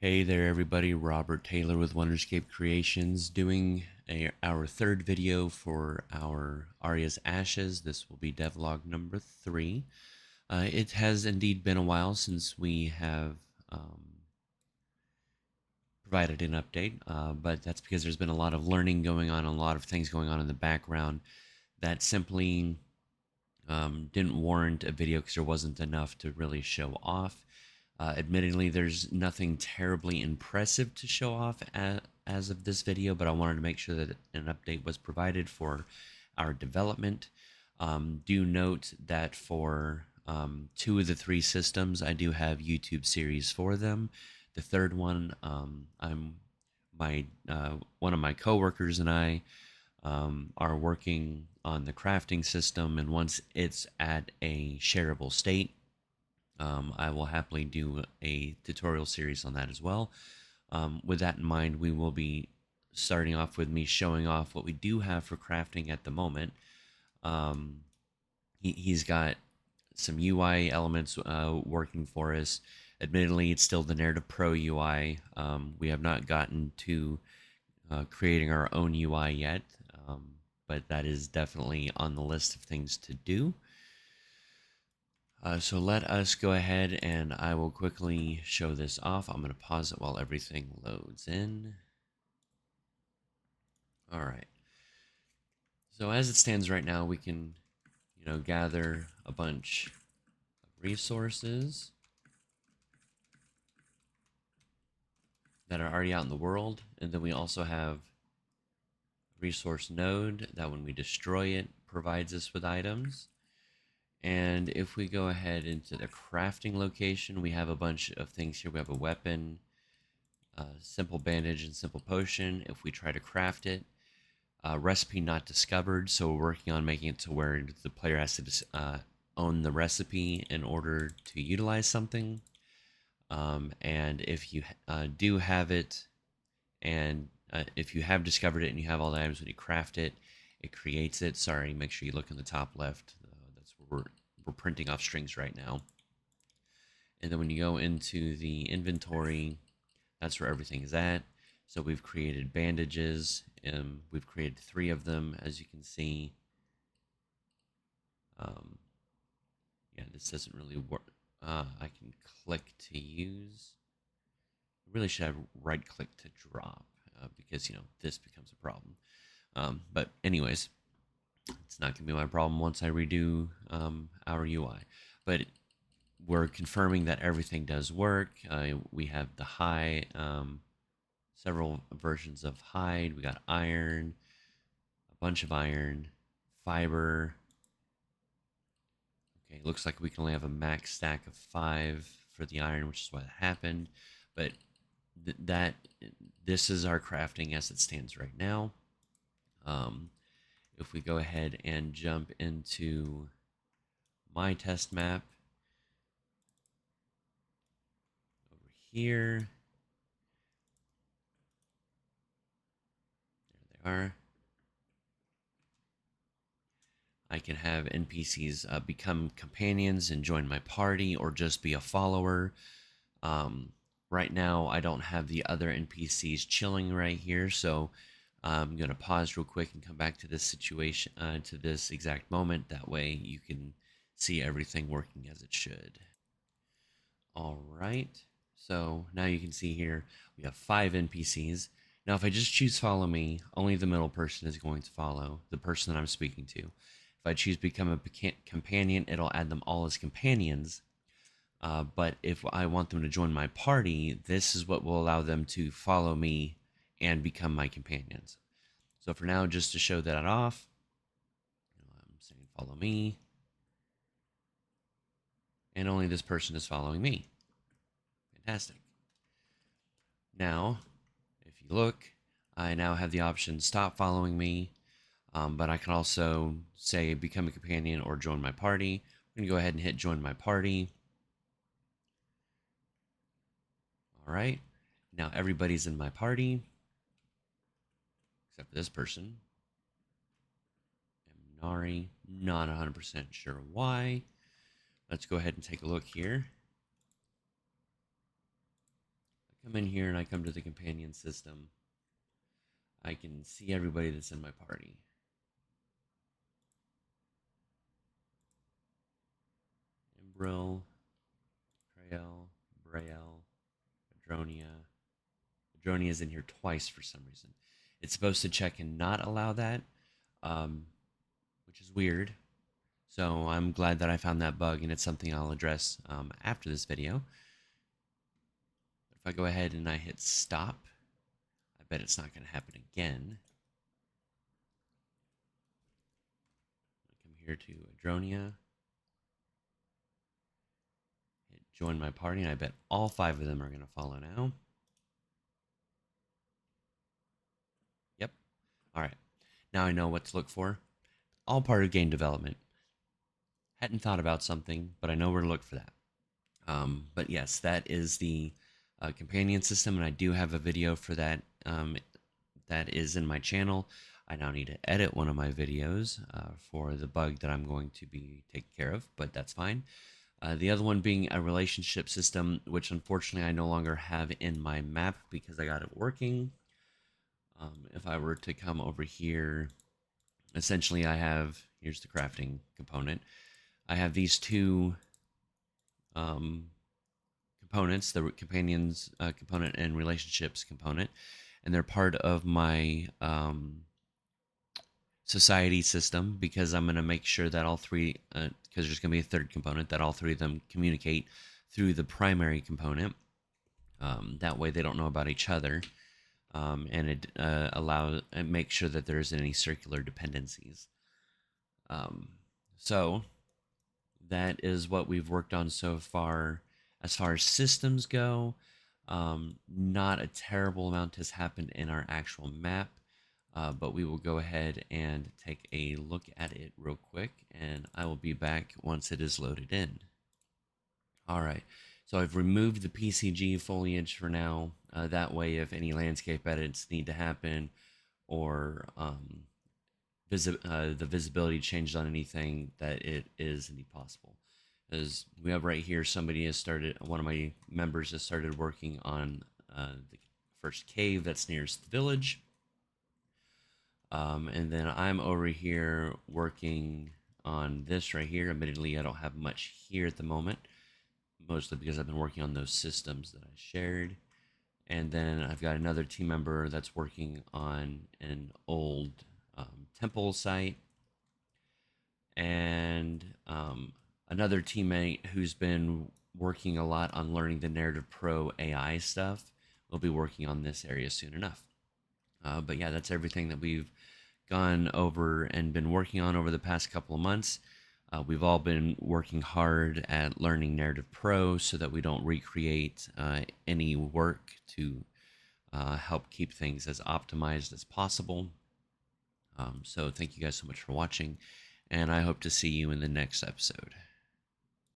Hey there, everybody. Robert Taylor with Wonderscape Creations doing our third video for our Arya's Ashes. This will be devlog number 3. It has indeed been a while since we have provided an update, but that's because there's been a lot of learning going on, a lot of things going on in the background that simply didn't warrant a video because there wasn't enough to really show off. Admittedly, there's nothing terribly impressive to show off as of this video, but I wanted to make sure that an update was provided for our development. Do note that for 2 of the 3 systems, I do have YouTube series for them. The third one, I'm my one of my coworkers and I are working on the crafting system, and once it's at a shareable state, I will happily do a tutorial series on that as well. With that in mind, we will be starting off with me showing off what we do have for crafting at the moment. Um, he's got some UI elements working for us. Admittedly, it's still the Narrative Pro UI. We have not gotten to creating our own UI yet, but that is definitely on the list of things to do. So let us go ahead and I will quickly show this off. I'm going to pause it while everything loads in. All right. So as it stands right now, we can, gather a bunch of resources that are already out in the world. And then we also have a resource node that when we destroy it, provides us with items. And if we go ahead into the crafting location, we have a bunch of things here. We have a weapon, simple bandage, and simple potion. If we try to craft it, recipe not discovered, so we're working on making it to where the player has to own the recipe in order to utilize something. And if you do have it, and if you have discovered it and you have all the items when you craft it, it creates it. Sorry, make sure you look in the top left. That's where we're printing off strings right now. And then when you go into the inventory, that's where everything is at. So we've created bandages, and we've created 3 of them, as you can see. Um, yeah, this doesn't really work. I can click to use. I really should have right click to drop, because, this becomes a problem. But anyways, it's not going to be my problem once I redo our UI. But we're confirming that everything does work. We have the high, several versions of hide. We got iron, a bunch of iron, fiber. Okay, looks like we can only have a max stack of 5 for the iron, which is what happened. But this is our crafting as it stands right now. If we go ahead and jump into my test map over here, there they are. I can have NPCs become companions and join my party, or just be a follower. Right now, I don't have the other NPCs chilling right here, so I'm going to pause real quick and come back to this situation, to this exact moment. That way you can see everything working as it should. All right, so now you can see here we have 5 NPCs. Now, if I just choose follow me, only the middle person is going to follow the person that I'm speaking to. If I choose become a companion, it'll add them all as companions. But if I want them to join my party, this is what will allow them to follow me and become my companions. So for now, just to show that off, I'm saying follow me. And only this person is following me. Fantastic. Now, if you look, I now have the option stop following me. But I can also say become a companion or join my party. I'm going to go ahead and hit join my party. All right. Now everybody's in my party except for this person. Nari, not 100% sure why. Let's go ahead and take a look here. come in here and I come to the companion system, I can see everybody that's in my party. Imbril, Trail, Braille, Adronia. Adronia is in here twice for some reason. It's supposed to check and not allow that, um, which is weird. So I'm glad that I found that bug, and it's something I'll address after this video. If I go ahead and I hit stop, I bet it's not going to happen again. I come here to Adronia, hit join my party, and I bet all 5 of them are going to follow now. Yep. All right. Now I know what to look for. All part of game development. Hadn't thought about something, but I know where to look for that. But yes, that is the companion system, and I do have a video for that. That is in my channel. I now need to edit one of my videos for the bug that I'm going to be taking care of, but that's fine. The other one being a relationship system, which unfortunately I no longer have in my map because I got it working. If I were to come over here, essentially I have, here's the crafting component. I have these two components, the companions component and relationships component, and they're part of my society system because I'm going to make sure that all 3, because there's going to be a third component, that all 3 of them communicate through the primary component. That way they don't know about each other, and it makes sure that there isn't any circular dependencies. So that is what we've worked on so far. As far as systems go, not a terrible amount has happened in our actual map, but we will go ahead and take a look at it real quick, and I will be back once it is loaded in. All right, so I've removed the PCG foliage for now. That way, if any landscape edits need to happen, or the visibility changed on anything, that it is indeed possible. As we have right here, one of my members has started working on the first cave that's nearest the village. And then I'm over here working on this right here. Admittedly, I don't have much here at the moment, mostly because I've been working on those systems that I shared. And then I've got another team member that's working on an old temple site. And another teammate who's been working a lot on learning the Narrative Pro AI stuff will be working on this area soon enough. But yeah, that's everything that we've gone over and been working on over the past couple of months. We've all been working hard at learning Narrative Pro so that we don't recreate any work to help keep things as optimized as possible. So thank you guys so much for watching, and I hope to see you in the next episode.